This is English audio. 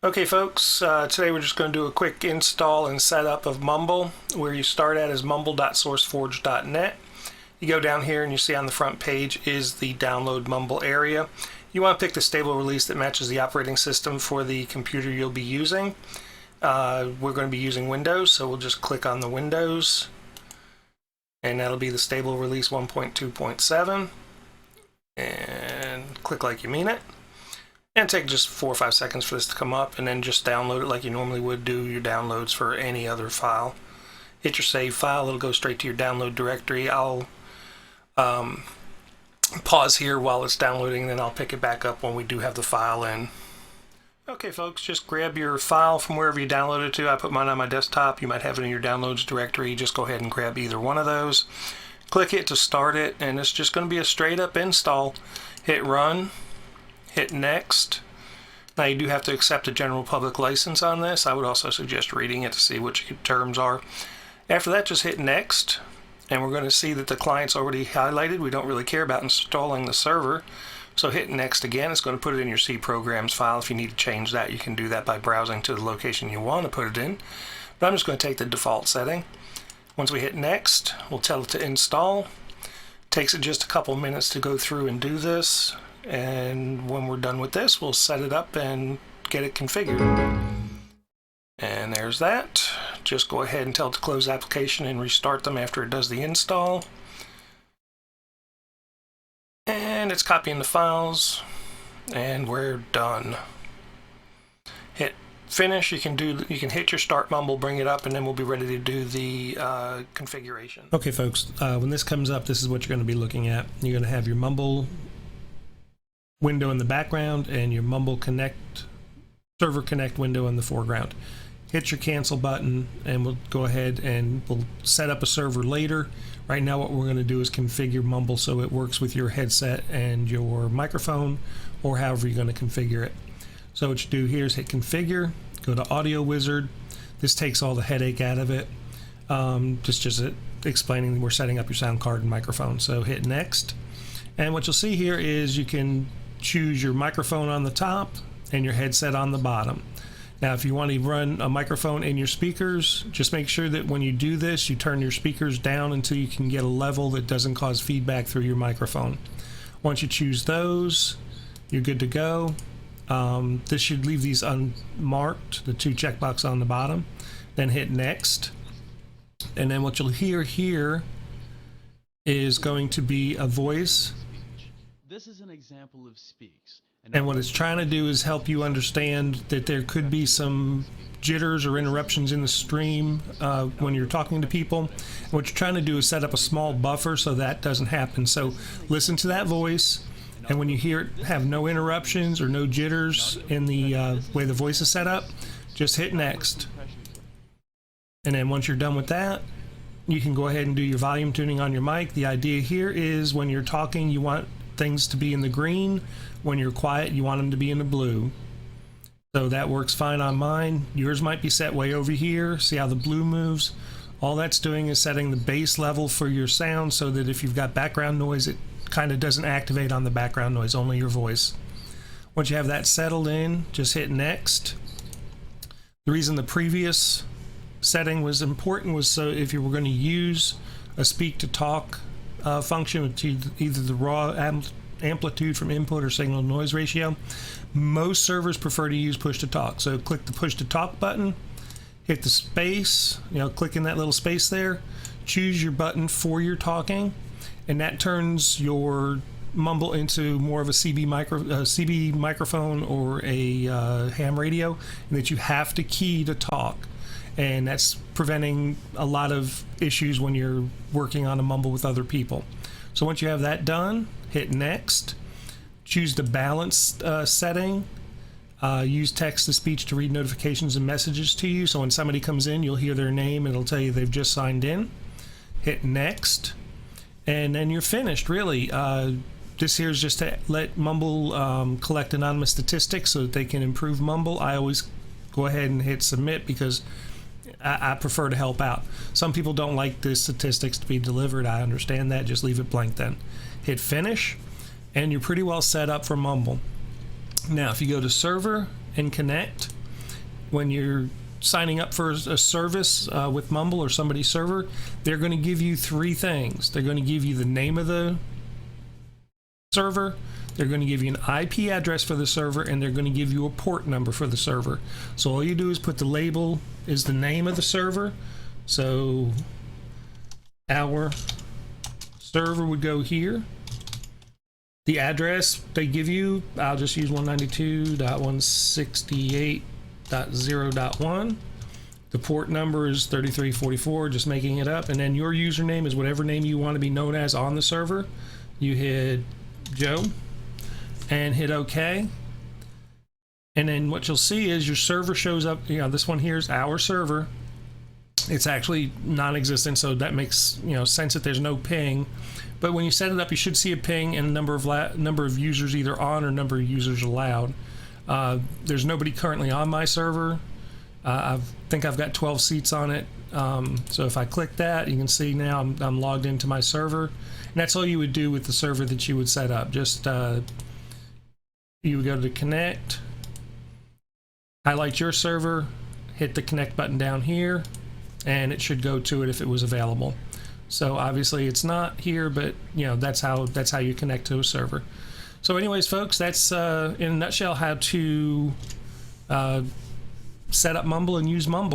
Okay folks, today we're just going to do a quick install and setup of Mumble. Where you start at is mumble.sourceforge.net. You go down here and you see on the front page is the download Mumble area. You want to pick the stable release that matches the operating system for the computer you'll be using. We're going to be using Windows, so we'll just click on the Windows and that'll be the stable release 1.2.7 and click like you mean it. And take just 4 or 5 seconds for this to come up, and then just download it like you normally would do your downloads for any other file. Hit your save file, it'll go straight to your download directory. I'll pause here while it's downloading, then I'll pick it back up when we do have the file in. Okay folks, just grab your file from wherever you downloaded it to. I put mine on my desktop. You might have it in your downloads directory. Just go ahead and grab either one of those. Click it to start it, and it's just going to be a straight up install. Hit run. Hit next. Now you do have to accept a general public license on this. I would also suggest reading it to see what your terms are. After that, just hit next, and we're going to see that the client's already highlighted. We don't really care about installing the server, so hit next again. It's going to put it in your C programs file. If you need to change that, you can do that by browsing to the location you want to put it in, but I'm just going to take the default setting. Once we hit next, we'll tell it to install. Takes it just a couple minutes to go through and do this. And when we're done with this, we'll set it up and get it configured. And there's that. Just go ahead and tell it to close the application and restart them after it does the install. And it's copying the files, and we're done. Hit finish. You can hit your start Mumble, bring it up, and then we'll be ready to do the configuration. Okay folks, when this comes up, this is what you're going to be looking at. You're going to have your Mumble window in the background and your Mumble Connect Server Connect window in the foreground. Hit your cancel button and we'll go ahead and we'll set up a server later. Right now what we're going to do is configure Mumble so it works with your headset and your microphone, or however you're going to configure it. So what you do here is hit configure, go to Audio Wizard. This takes all the headache out of it. Just explaining we're setting up your sound card and microphone. So hit next, and what you'll see here is you can choose your microphone on the top and your headset on the bottom. Now if you want to run a microphone in your speakers, just make sure that when you do this you turn your speakers down until you can get a level that doesn't cause feedback through your microphone. Once you choose those, you're good to go. This should leave these unmarked, the 2 checkboxes on the bottom. Then hit next, and then what you'll hear here is going to be a voice. This is an example of speaks. And what it's trying to do is help you understand that there could be some jitters or interruptions in the stream when you're talking to people. And what you're trying to do is set up a small buffer so that doesn't happen. So listen to that voice, and when you hear it have no interruptions or no jitters in the way the voice is set up, just hit next. And then once you're done with that, you can go ahead and do your volume tuning on your mic. The idea here is when you're talking, you want things to be in the green. When you're quiet, you want them to be in the blue. So that works fine on mine. Yours might be set way over here. See how the blue moves? All that's doing is setting the bass level for your sound so that if you've got background noise, it kind of doesn't activate on the background noise, only your voice. Once you have that settled in, just hit next. The reason the previous setting was important was so if you were going to use a speak to talk function with either the raw amplitude from input or signal to noise ratio, most servers prefer to use push to talk. So click the push to talk button, hit the space, click in that little space there, choose your button for your talking, and that turns your Mumble into more of a CB microphone or a ham radio, and that you have to key to talk. And that's preventing a lot of issues when you're working on a Mumble with other people. So once you have that done, hit next, choose the balance setting, use text to speech to read notifications and messages to you, so when somebody comes in you'll hear their name and it'll tell you they've just signed in. Hit next, and then you're finished really. This here is just to let Mumble collect anonymous statistics so that they can improve Mumble. I always go ahead and hit submit because I prefer to help out. Some people don't like the statistics to be delivered. I understand that. Just leave it blank then. Hit finish, and you're pretty well set up for Mumble. Now, if you go to server and connect, when you're signing up for a service with Mumble or somebody's server, they're going to give you three things. They're going to give you the name of the server, they're going to give you an IP address for the server, and they're going to give you a port number for the server. So all you do is put the label is the name of the server. So our server would go here. The address they give you, I'll just use 192.168.0.1. The port number is 3344, just making it up. And then your username is whatever name you want to be known as on the server. You hit Joe and hit OK. And then what you'll see is your server shows up. You know, this one here is our server. It's actually non-existent, so that makes, you know, sense that there's no ping. But when you set it up, you should see a ping and a number of users either on or number of users allowed. There's nobody currently on my server. I think I've got 12 seats on it. So if I click that, you can see now I'm logged into my server. And that's all you would do with the server that you would set up. Just you would go to connect, highlight your server, hit the connect button down here, and it should go to it if it was available. So obviously it's not here, but you know, that's how you connect to a server. So anyways, folks, that's in a nutshell how to set up Mumble and use Mumble.